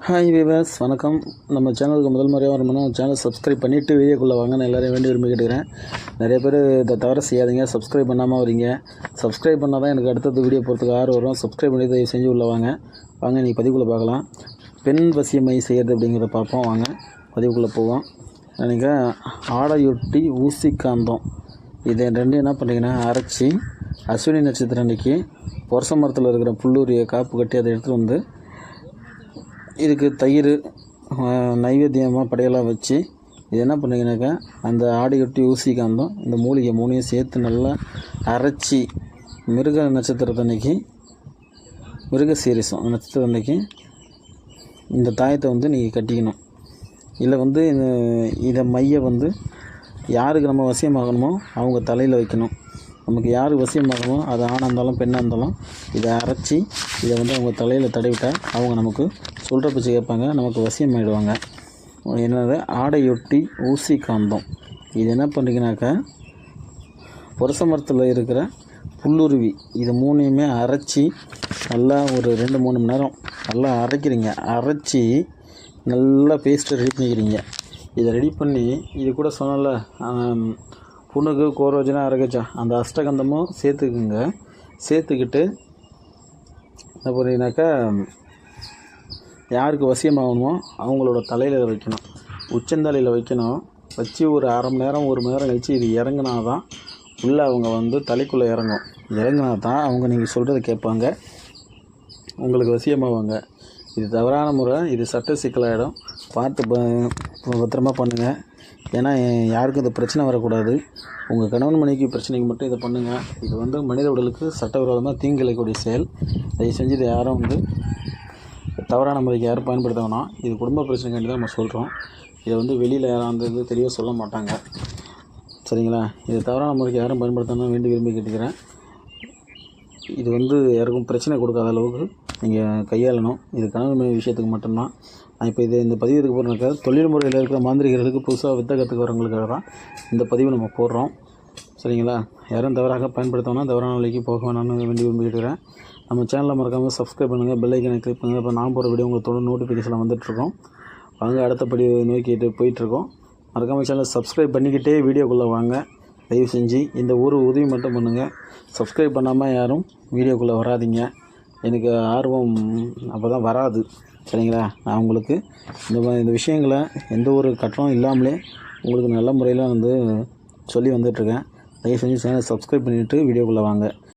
Hi viewers, வணக்கம். நம்ம சேனலுக்கு முதல் முறையாக வரணும்னா சேனல் சப்ஸ்கிரைப் பண்ணிவிட்டு வீடியோக்குள்ளே வாங்க. நான் எல்லோரையும் வேண்டி விரும்பி கேட்டுக்கிறேன். நிறைய பேர் இதை தவிர செய்யாதீங்க, சப்ஸ்கிரைப் பண்ணாமல் வரீங்க. சப்ஸ்கிரைப் பண்ணால் தான் எனக்கு அடுத்தது வீடியோ போகிறதுக்கு ஆர்வம் வரும். சப்ஸ்கிரைப் பண்ணி தயவு செஞ்சு உள்ளே வாங்க. இன்றைக்கி பதிவுக்குள்ளே பார்க்கலாம். பெண் வசியமை செய்கிறது அப்படிங்கிறத பார்ப்போம். வாங்க பதிவுக்குள்ளே போவோம். இன்றைக்கி ஆடையொட்டி ஊசி காந்தம் இதை ரெண்டும் என்ன பண்ணுறீங்கன்னா அரைச்சி அஸ்வினி நட்சத்திரம் அன்றைக்கி பொரச மரத்தில் இருக்கிற புல்லூரியை காப்பு கட்டி அதை எடுத்துகிட்டு வந்து இதுக்கு தயிர் நைவேத்தியமாக படையெல்லாம் வச்சு இது என்ன பண்ணிங்கனாக்கா அந்த ஆடையொட்டி ஊசி காந்தம் இந்த மூலிகை மூணையும் சேர்த்து நல்லா அரைச்சி மிருக நட்சத்திரத்தன்னைக்கு மிருகசீரிசம் நட்சத்திரம் அன்னைக்கு இந்த தாயத்தை வந்து நீங்கள் கட்டிக்கணும். இதில் இதை மைய யாருக்கு நம்ம வசியமாகணுமோ அவங்க தலையில் வைக்கணும். நமக்கு யார் வசியமாகணுமோ அது ஆணாக இருந்தாலும் பெண்ணாக இருந்தாலும் இதை அரைச்சி இதை அவங்க தலையில் தடவிட்டால் அவங்க நமக்கு சொல்கிற பேச்சு கேட்பாங்க, நமக்கு வசியமாகிடுவாங்க. என்னது ஆடையொட்டி ஊசி காந்தம் இது என்ன பண்ணுறீங்கனாக்கா புரச மரத்தில் இருக்கிற புல்லுருவி இது மூணையுமே அரைச்சி நல்லா ஒரு 2-3 மணி நேரம் நல்லா அரைக்கிறீங்க. அரைச்சி நல்லா பேஸ்ட்டை ரெடி பண்ணிக்கிறீங்க. இதை ரெடி பண்ணி இது கூட சொன்னல புணுகு கோரோஜனா அரைக்கச்சா அந்த அஷ்டகந்தமும் சேர்த்துக்குங்க. சேர்த்துக்கிட்டு என்ன பண்ணுறீங்கனாக்கா யாருக்கு வசியமாகணுமோ அவங்களோட தலையில் வைக்கணும், உச்சந்தலையில் வைக்கணும். வச்சு ஒரு அரை மணி நேரம் 1 மணி நேரம் கழித்து இது இறங்கினா தான் உள்ளே அவங்க தலைக்குள்ளே இறங்கினா தான் அவங்க நீங்கள் சொல்கிறத கேட்பாங்க, உங்களுக்கு வசியமாவாங்க. இது தவறான முறை, இது சட்ட சிக்கலாகிடும். பார்த்து பத்திரமா பண்ணுங்கள். ஏன்னா யாருக்கும் இந்த பிரச்சனை வரக்கூடாது. உங்கள் கணவன் மனைவிக்கு பிரச்சனைக்கு மட்டும் இதை பண்ணுங்கள். இது மனித உடலுக்கு சட்டவிரோதமாக தீங்கிழைக்கக்கூடிய செயல். தயவு செஞ்சு இதை யாரும் தவறான முறைக்கு யாரும் பயன்படுத்த வேணாம். இது குடும்ப பிரச்சனைக்காண்டி தான் நம்ம சொல்கிறோம். இதை வெளியில் யாரும் இது தெளிவாக சொல்ல மாட்டாங்க, சரிங்களா? இது தவறான முறைக்கு யாரும் பயன்படுத்தணும் வேண்டி விரும்பி கேட்டுக்கிறேன். இது யாருக்கும் பிரச்சனை கொடுக்காத அளவுக்கு நீங்கள் கையாளணும். இது கணவன் மனைவி விஷயத்துக்கு மட்டும்தான். நான் இப்போ இந்த பதிவு எதுக்கு போடுறேன்னாக்கா தொழில் முறையில் இருக்கிற மாந்திரிகர்களுக்கு புதுசாக வித்தை கற்றுக்கிறவங்களுக்காக தான் இந்த பதிவு நம்ம போடுறோம், சரிங்களா? யாரும் தவறாக பயன்படுத்தோன்னா தவறான வழிக்கு போக வேணாம்னு வேண்டி விரும்பிக்கிறேன். நம்ம சேனலில் மறக்காமல் சப்ஸ்கிரைப் பண்ணுங்கள், பெல் ஐக்கனை கிளிக் பண்ணுங்கள். இப்போ நான் போகிற வீடியோ உங்களுக்கு தொடர்ந்து நோட்டிஃபிகேஷனில் வந்துட்டுருக்கோம். வாங்க அடுத்தபடி நோக்கிட்டு போயிட்டுருக்கோம். மறக்காமல் சேனலை சப்ஸ்கிரைப் பண்ணிக்கிட்டே வீடியோக்குள்ளே வாங்க. தயவு செஞ்சு இந்த ஒரு உதவி மட்டும் பண்ணுங்கள். சப்ஸ்கிரைப் பண்ணாமல் யாரும் வீடியோக்குள்ளே வராதிங்க. எனக்கு ஆர்வம் அப்போ தான் வராது, சரிங்களா? நான் உங்களுக்கு இந்த விஷயங்களை எந்த ஒரு கட்டணம் இல்லாமலே உங்களுக்கு நல்ல முறையில் சொல்லி வந்துட்டுருக்கேன். தயவு செஞ்சு சேனலை சப்ஸ்கிரைப் பண்ணிவிட்டு வீடியோக்குள்ளே வாங்க.